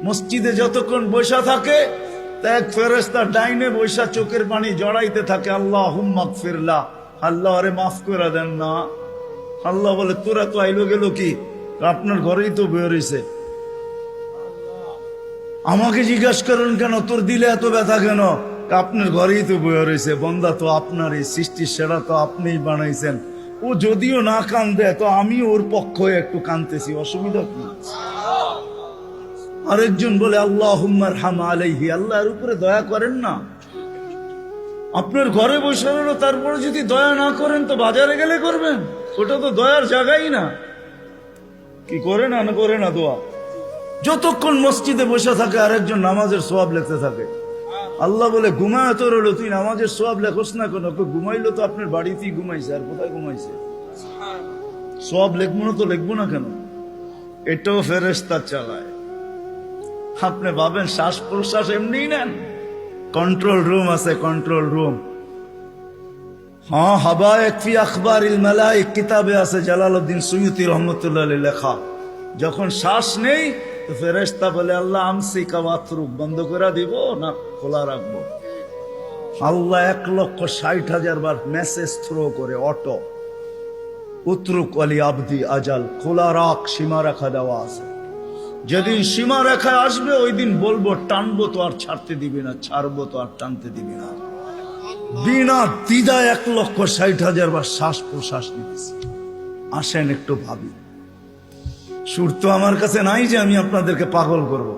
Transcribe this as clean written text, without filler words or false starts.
মসজিদে যতক্ষণ বসা থাকে এক ফেরেশতা ডাইনে বসা চোখের পানি জড়াইতে থাকে, আল্লাহুম্মা গফিরলাহ, আল্লাহ আরে মাফ করে দেন না। আল্লাহ বলে তোরা তো আইলো গেল কি, আপনার ঘরেই তো বয়ে রয়েছে, আমাকে জিজ্ঞাসা করেন কেন তোর দিলে এত ব্যথা কেন? আপনার ঘরেই তো বয়ে রয়েছে, বন্দা তো আপনারই সৃষ্টির সেরা, তো আপনিই বানাইছেন। ও যদিও না কান্দে তো আমি ওর পক্ষ হয়ে একটু কান্দতেছি, অসুবিধা কি? আরেকজন বলে আল্লাহুম্মা আরহাম আলাইহি, আল্লাহর উপরে দয়া করেন না। আপনার ঘরে বসে রইল, তারপরে যদি দয়া না করেন তো বাজারে গেলে করবেন, ওটা তো দয়ার জায়গাই না। কি করে না করে না দোয়া। যতক্ষণ মসজিদে বসে থাকে আরেকজন নামাজের সওয়াব লিখতে থাকে। আল্লাহ বলে ঘুমায় তো রইল, তুই নামাজের সওয়াব লেখোস না কেন? ঘুমাইলো তো আপনার বাড়িতেই ঘুমাইছে, আর কোথায় ঘুমাইছে? সওয়াব লিখবো না তো লিখবো না কেন? এটাও ফেরেশতা চালায়। আপনি ভাবেন শ্বাস প্রশ্বাস এমনি নেন? কন্ট্রোল রুম আছে, কন্ট্রোল রুম। হ্যাঁ, হাবায়েক ফি আখবারিল মালায়েক কিতাবে আছে, জালালউদ্দিন সুয়ুতী রহমাতুল্লাহ আলাইহি লেখা। যখন শ্বাস নেই তো ফেরেশতা বলে আল্লাহ আমসিকা ওয়াতরুক, বন্ধ করে দিব না খোলা রাখবো? আল্লাহ 1,60,000 বার মেসেজ থ্রো করে, অটো উতরুক আলী আবদি আজাল, খোলা রাখ, সীমা রেখা দেওয়া আছে। যেদিন সীমা রেখায় আসবে ওই দিন বলবো টানবো তো আর ছাড়তে দিবি না, ছাড়বো তো আর টানতে দিবি না। বিনা দ্বিধায় 1,60,000 বার শ্বাস প্রশ্বাস নিতেছি। আসেন একটু ভাবি। সুর তো আমার কাছে নাই যে আমি আপনাদেরকে পাগল করব।